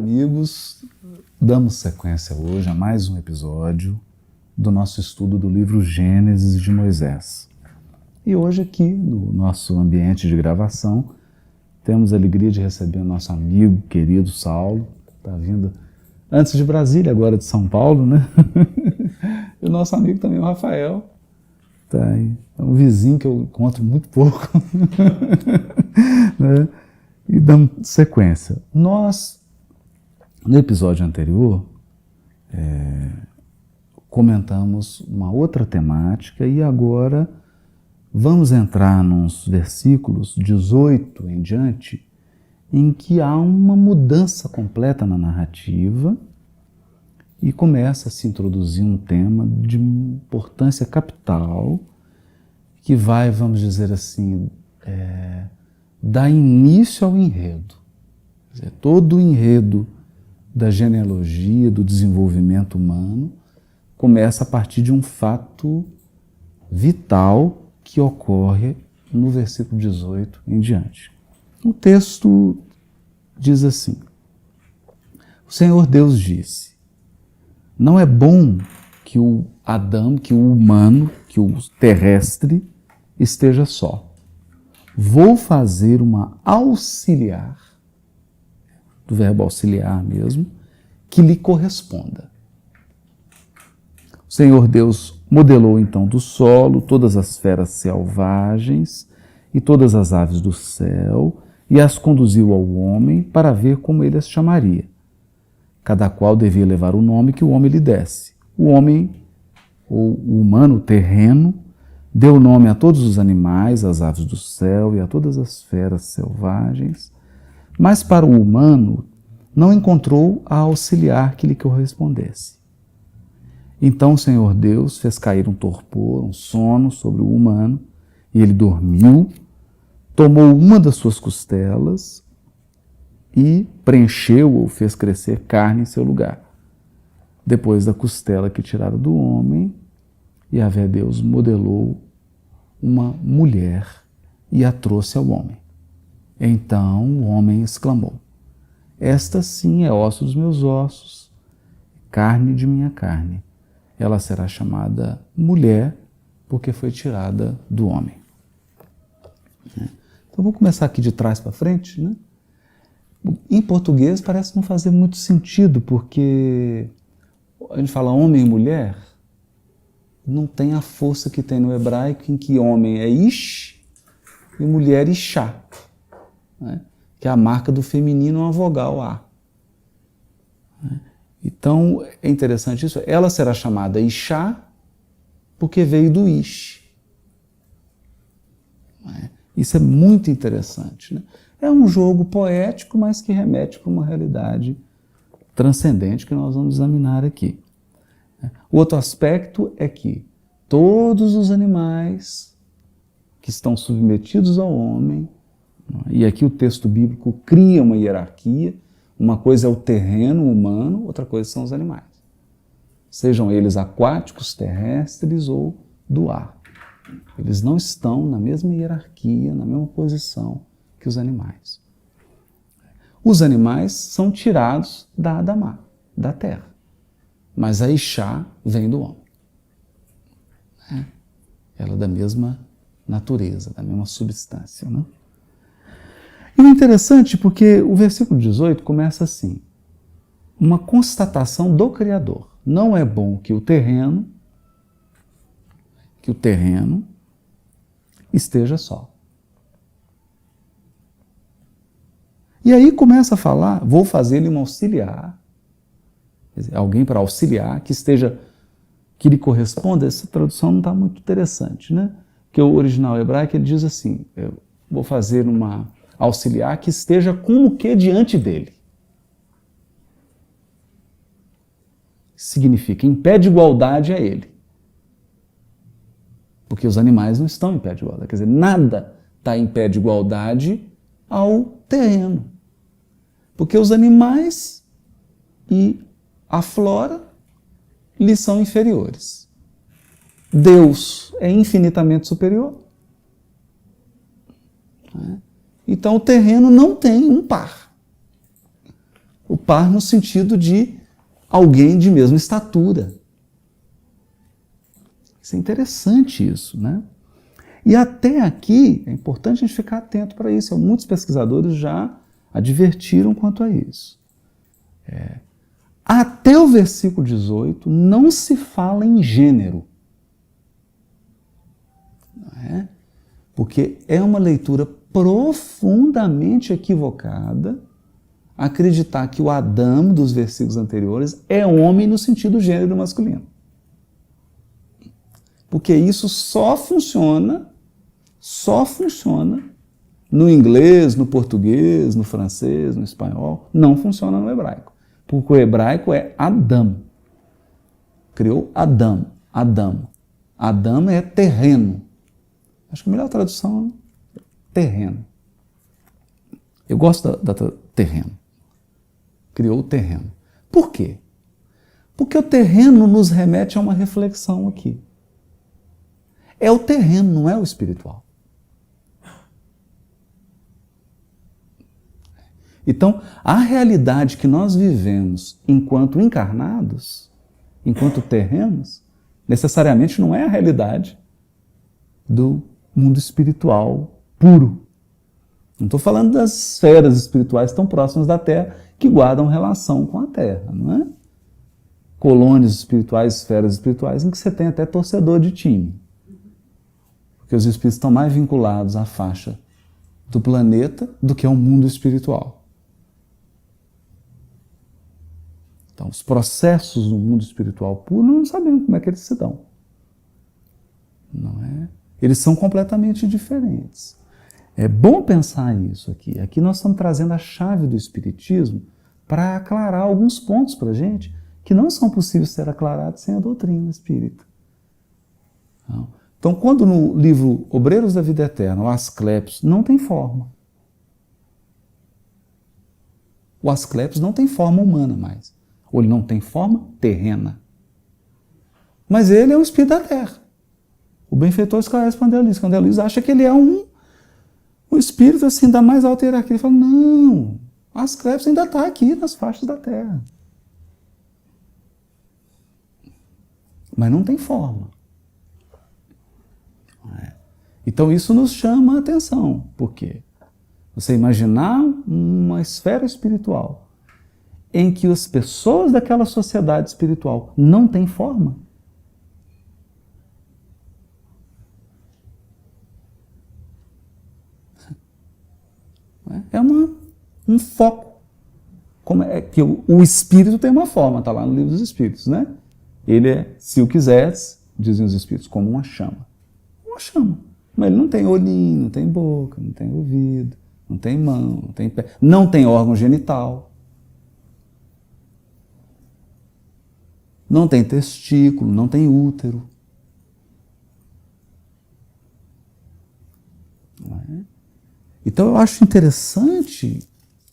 amigos, damos sequência hoje a mais um episódio do nosso estudo do livro Gênesis de Moisés. E hoje aqui, no nosso ambiente de gravação, temos a alegria de receber o nosso amigo querido Saulo, que está vindo antes de Brasília, agora de São Paulo, né? E o nosso amigo também, o Rafael, tá aí. É um vizinho que eu encontro muito pouco. Né? E dando sequência. Nós, no episódio anterior, comentamos uma outra temática e agora vamos entrar nos versículos 18 em diante, em que há uma mudança completa na narrativa e começa a se introduzir um tema de importância capital que vai, vamos dizer assim, dar início ao enredo. Quer dizer, todo o enredo da genealogia, do desenvolvimento humano, começa a partir de um fato vital que ocorre no versículo 18 em diante. O texto diz assim: o Senhor Deus disse, não é bom que o Adão, que o humano, que o terrestre esteja só. Vou fazer uma auxiliar, do verbo auxiliar mesmo, que lhe corresponda. O Senhor Deus modelou então do solo todas as feras selvagens e todas as aves do céu e as conduziu ao homem para ver como ele as chamaria. Cada qual devia levar o nome que o homem lhe desse. O homem, ou o humano, o terreno, deu nome a todos os animais, às aves do céu e a todas as feras selvagens, mas para o humano não encontrou a auxiliar que lhe correspondesse. Então o Senhor Deus fez cair um torpor, um sono sobre o humano, e ele dormiu, tomou uma das suas costelas e preencheu ou fez crescer carne em seu lugar. Depois da costela que tiraram do homem, Yahvé Deus modelou uma mulher e a trouxe ao homem. Então o homem exclamou, esta sim é osso dos meus ossos, carne de minha carne. Ela será chamada mulher, porque foi tirada do homem. Então vou começar aqui de trás para frente, né? Em português parece não fazer muito sentido, porque a gente fala homem e mulher, não tem a força que tem no hebraico, em que homem é ish e mulher ishá, né? Que é a marca do feminino, uma vogal A. Então, é interessante isso. Ela será chamada ishá porque veio do ish. Isso é muito interessante, né? É um jogo poético, mas que remete para uma realidade transcendente que nós vamos examinar aqui. O outro aspecto é que todos os animais que estão submetidos ao homem, e aqui o texto bíblico cria uma hierarquia, uma coisa é o terreno humano, outra coisa são os animais. Sejam eles aquáticos, terrestres ou do ar. Eles não estão na mesma hierarquia, na mesma posição que os animais. Os animais são tirados da Adamá, da terra. Mas a Ishá vem do homem. Ela é da mesma natureza, da mesma substância, né? E o interessante, porque o versículo 18 começa assim, uma constatação do Criador. Não é bom que o terreno esteja só. E aí começa a falar, vou fazer-lhe um auxiliar, quer dizer, alguém para auxiliar, que lhe corresponda. Essa tradução não está muito interessante, né? Porque o original hebraico ele diz assim, eu vou fazer uma auxiliar que esteja como que diante dele. Significa em pé de igualdade a ele. Porque os animais não estão em pé de igualdade. Quer dizer, nada está em pé de igualdade ao terreno. Porque os animais e a flora lhes são inferiores. Deus é infinitamente superior. Então o terreno não tem um par. O par no sentido de alguém de mesma estatura. Isso é interessante isso, né? E até aqui, é importante a gente ficar atento para isso. Muitos pesquisadores já advertiram quanto a isso. Até o versículo 18, não se fala em gênero. Não é? Porque é uma leitura profundamente equivocada acreditar que o Adão dos versículos anteriores é homem no sentido gênero masculino. Porque isso só funciona no inglês, no português, no francês, no espanhol. Não funciona no hebraico. Porque o hebraico é Adão. Criou Adão. Adão é terreno. Acho que a melhor tradução é terreno. Eu gosto da terreno. Criou o terreno. Por quê? Porque o terreno nos remete a uma reflexão aqui. É o terreno, não é o espiritual. Então, a realidade que nós vivemos enquanto encarnados, enquanto terrenos, necessariamente não é a realidade do mundo espiritual puro. Não estou falando das esferas espirituais tão próximas da Terra que guardam relação com a Terra, não é? Colônias espirituais, esferas espirituais, em que você tem até torcedor de time. Porque os espíritos estão mais vinculados à faixa do planeta do que ao mundo espiritual. Então, os processos no mundo espiritual puro, nós não sabemos como é que eles se dão. Não é? Eles são completamente diferentes. É bom pensar nisso aqui. Aqui nós estamos trazendo a chave do Espiritismo para aclarar alguns pontos para a gente que não são possíveis ser aclarados sem a doutrina espírita. Então, quando no livro Obreiros da Vida Eterna, o Asclepios não tem forma. O Asclepios não tem forma humana mais. Ou ele não tem forma terrena. Mas ele é o espírito da Terra. O benfeitor esclarece para André Luiz, que André Luiz acha que ele é um espírito assim da mais alta hierarquia. Ele fala, não, Asclepios ainda está aqui nas faixas da Terra. Mas não tem forma. Então isso nos chama a atenção. Por quê? Você imaginar uma esfera espiritual em que as pessoas daquela sociedade espiritual não têm forma. É um foco. Como é que o espírito tem uma forma, está lá no livro dos Espíritos, né? Ele é, se o quiseres, dizem os Espíritos, como uma chama. Uma chama. Mas ele não tem olhinho, não tem boca, não tem ouvido, não tem mão, não tem pé, não tem órgão genital, não tem testículo, não tem útero. Não é? Então eu acho interessante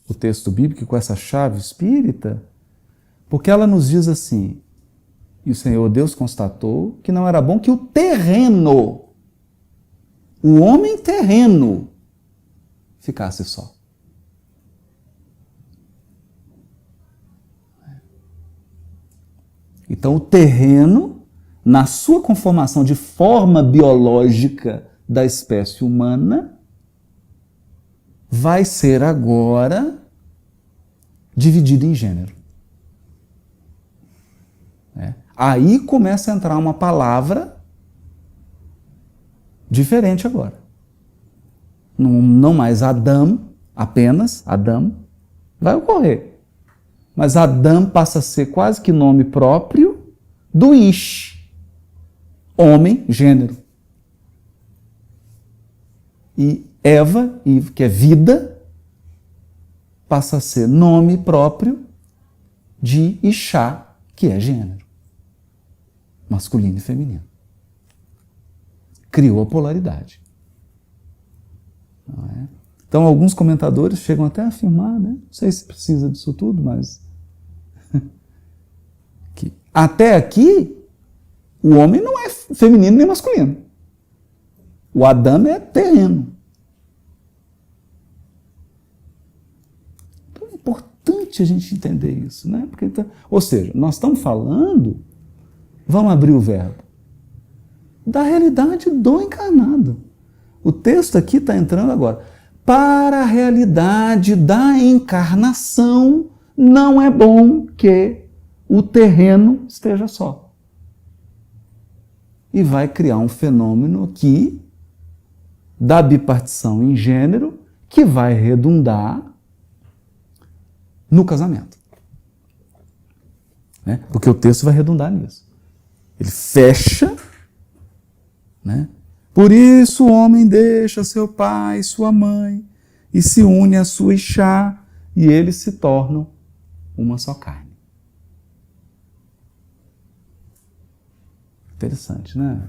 o texto bíblico com essa chave espírita, porque ela nos diz assim, e o Senhor Deus constatou que não era bom que o terreno, o homem terreno, ficasse só. Então o terreno, na sua conformação de forma biológica da espécie humana, vai ser agora dividido em gênero. Aí começa a entrar uma palavra diferente agora. Não mais Adão, apenas Adão, vai ocorrer. Mas Adão passa a ser quase que nome próprio do Ish, homem, gênero. E Eva, que é vida, passa a ser nome próprio de Ixá, que é gênero, masculino e feminino. Criou a polaridade. Não é? Então, alguns comentadores chegam até a afirmar, né? Não sei se precisa disso tudo, mas que até aqui o homem não é feminino nem masculino. O Adão é terreno. Então, é importante a gente entender isso, né? Porque, ou seja, nós estamos falando, vamos abrir o verbo, da realidade do encarnado. O texto aqui está entrando agora. Para a realidade da encarnação, não é bom que o terreno esteja só. E vai criar um fenômeno aqui da bipartição em gênero que vai redundar no casamento. Né? Porque o texto vai redundar nisso. Ele fecha, né? Por isso o homem deixa seu pai e sua mãe e se une à sua Ixá e eles se tornam uma só carne. Interessante, né?